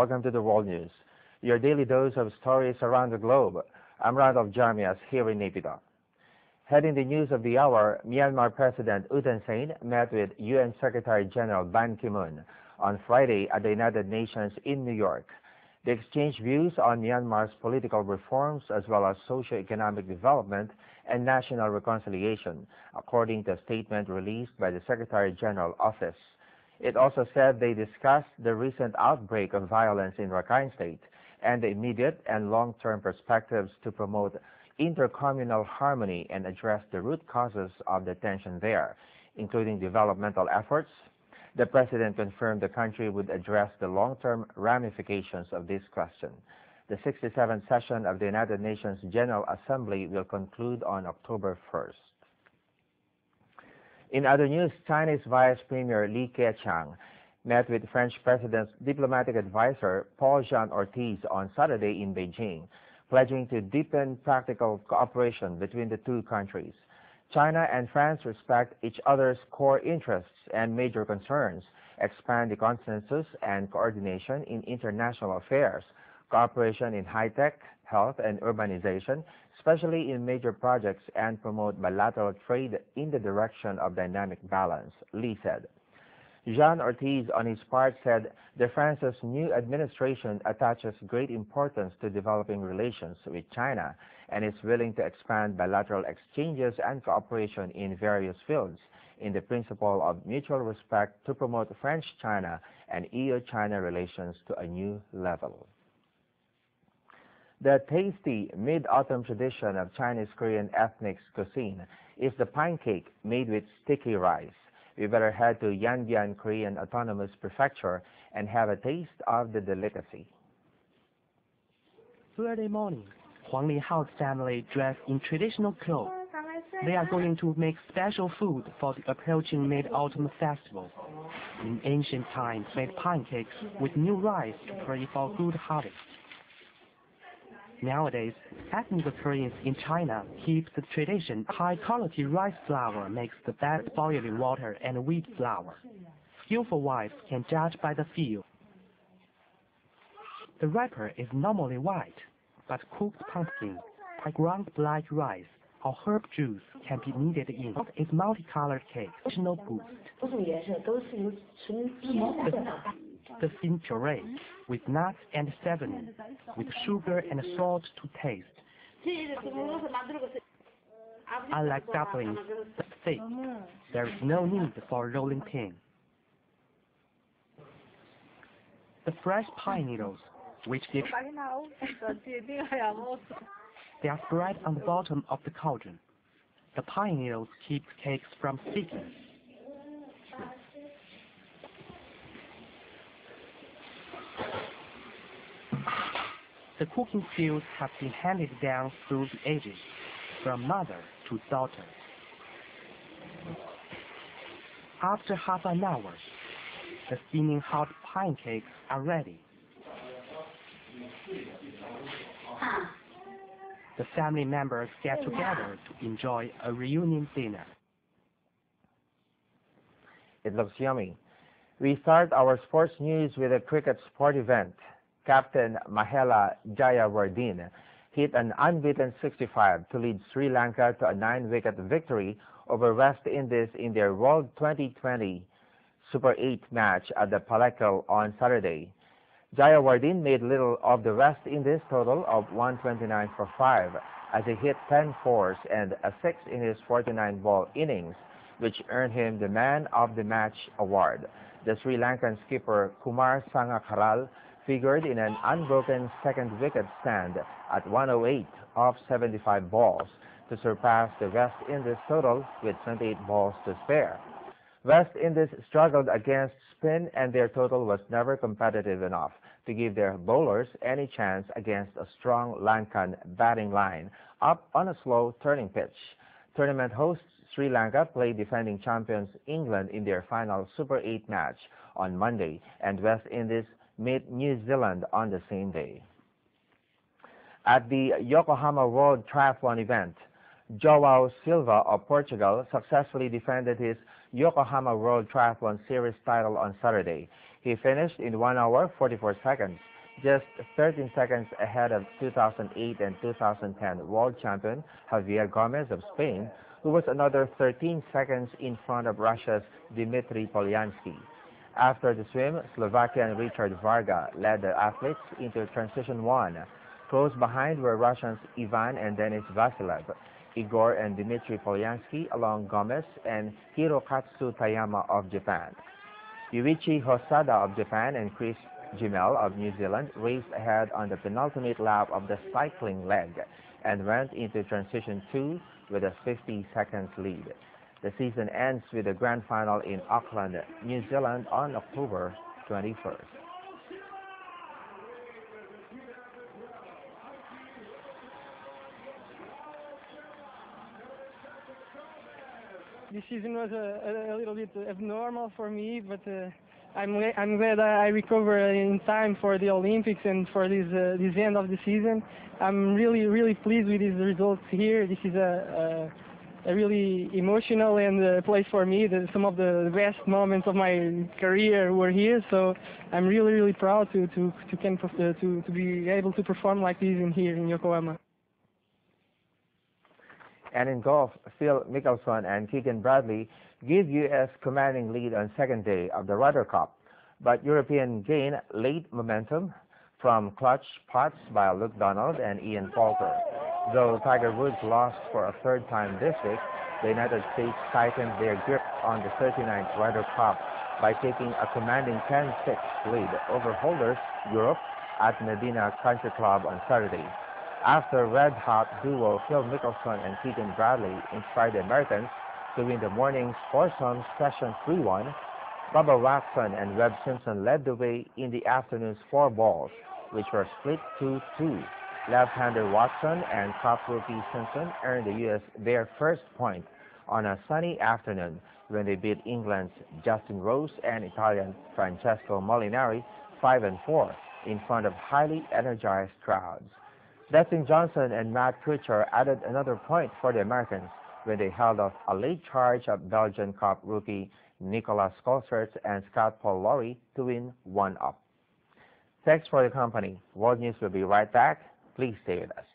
Welcome to the World News, your daily dose of stories around the globe. I'm Randolf Jamias here in Naypyidaw. Heading the news of the hour, Myanmar President Thein Sein met with UN Secretary General Ban Ki-moon on Friday at the United Nations in New York. They exchanged views on Myanmar's political reforms as well as socio-economic development and national reconciliation, according to a statement released by the Secretary General office. It also said they discussed the recent outbreak of violence in Rakhine State and the immediate and long-term perspectives to promote intercommunal harmony and address the root causes of the tension there, including developmental efforts. The President confirmed the country would address the long-term ramifications of this question. The 67th session of the United Nations General Assembly will conclude on October 1st. In other news, Chinese Vice Premier Li Keqiang met with French President's diplomatic advisor Paul-Jean Ortiz on Saturday in Beijing, pledging to deepen practical cooperation between the two countries. China and France respect each other's core interests and major concerns, expand the consensus and coordination in international affairs, cooperation in high-tech, health, and urbanization, especially in major projects, and promote bilateral trade in the direction of dynamic balance, Li said. Jean Ortiz, on his part, said that France's new administration attaches great importance to developing relations with China and is willing to expand bilateral exchanges and cooperation in various fields in the principle of mutual respect to promote French-China and EU-China relations to a new level. The tasty mid-autumn tradition of Chinese-Korean ethnic cuisine is the pancake made with sticky rice. We better head to Yanbian Korean Autonomous Prefecture and have a taste of the delicacy. Early morning, Huang Lihao's family dressed in traditional clothes. They are going to make special food for the approaching Mid-Autumn Festival. In ancient times, made pancakes with new rice to pray for good harvest. Nowadays, ethnic Koreans in China keep the tradition. High-quality rice flour makes the best boiling water and wheat flour. Skillful wives can judge by the feel. The wrapper is normally white, but cooked pumpkin, ground black rice, or herb juice can be kneaded in. It's multicolored cake. Additional boost. The thin puree with nuts and seasoning, with sugar and salt to taste. Unlike dumplings, thick, there is no need for rolling pin. The fresh pine needles, which give they are spread on the bottom of the cauldron. The pine needles keep cakes from sticking. The cooking skills have been handed down through the ages, from mother to daughter. After half an hour, the steaming hot pancakes are ready. The family members get together to enjoy a reunion dinner. It looks yummy. We start our sports news with a cricket sport event. Captain Mahela Jayawardene hit an unbeaten 65 to lead Sri Lanka to a 9-wicket victory over West Indies in their World 2020 Super 8 match at the Palakkal on Saturday. Jayawardene made little of the West Indies total of 129 for 5 as he hit 10 fours and a 6 in his 49-ball innings, which earned him the Man of the Match award. The Sri Lankan skipper Kumar Sangakkara figured in an unbroken second wicket stand at 108 off 75 balls to surpass the West Indies total with 28 balls to spare. West Indies struggled against spin and their total was never competitive enough to give their bowlers any chance against a strong Lankan batting line up on a slow turning pitch. Tournament hosts Sri Lanka played defending champions England in their final Super 8 match on Monday, and West Indies meet New Zealand on the same day. At the Yokohama World Triathlon event, Joao Silva of Portugal successfully defended his Yokohama World Triathlon Series title on Saturday. He finished in 1 hour 44 seconds, just 13 seconds ahead of 2008 and 2010 world champion Javier Gomez of Spain, who was another 13 seconds in front of Russia's Dmitry Polyansky. After the swim, Slovakian Richard Varga led the athletes into transition 1. Close behind were Russians Ivan and Denis Vasilev, Igor and Dmitry Polyansky along Gomez, and Hirokatsu Tayama of Japan. Yuichi Hosada of Japan and Chris Gimel of New Zealand raced ahead on the penultimate lap of the cycling leg and went into transition 2 with a 50 seconds lead. The season ends with the grand final in Auckland, New Zealand on October 21st. This season was a little bit abnormal for me, but I'm glad I recovered in time for the Olympics and for this end of the season. I'm really pleased with these results here. This is a really emotional and place for me. Some of the best moments of my career were here, so I'm really proud to be able to perform like this here in Yokohama. And in golf, Phil Mickelson and Keegan Bradley give U.S. commanding lead on second day of the Ryder Cup, but European gained late momentum from clutch putts by Luke Donald and Ian Poulter. Though Tiger Woods lost for a third time this week, the United States tightened their grip on the 39th Ryder Cup by taking a commanding 10-6 lead over holders Europe at Medina Country Club on Saturday. After red-hot duo Phil Mickelson and Keegan Bradley inspired the Americans to win the morning's foursome session 3-1, Bubba Watson and Webb Simpson led the way in the afternoon's 4 balls, which were split 2-2. Left-hander Watson and top rookie Simpson earned the U.S. their first point on a sunny afternoon when they beat England's Justin Rose and Italian Francesco Molinari 5-4 in front of highly energized crowds. Dustin Johnson and Matt Kuchar added another point for the Americans when they held off a late charge of Belgian Cup rookie Nicolas Colsaerts and Scott Paul Lawrie to win 1-up. Thanks for the company. World News will be right back. Please stay with us.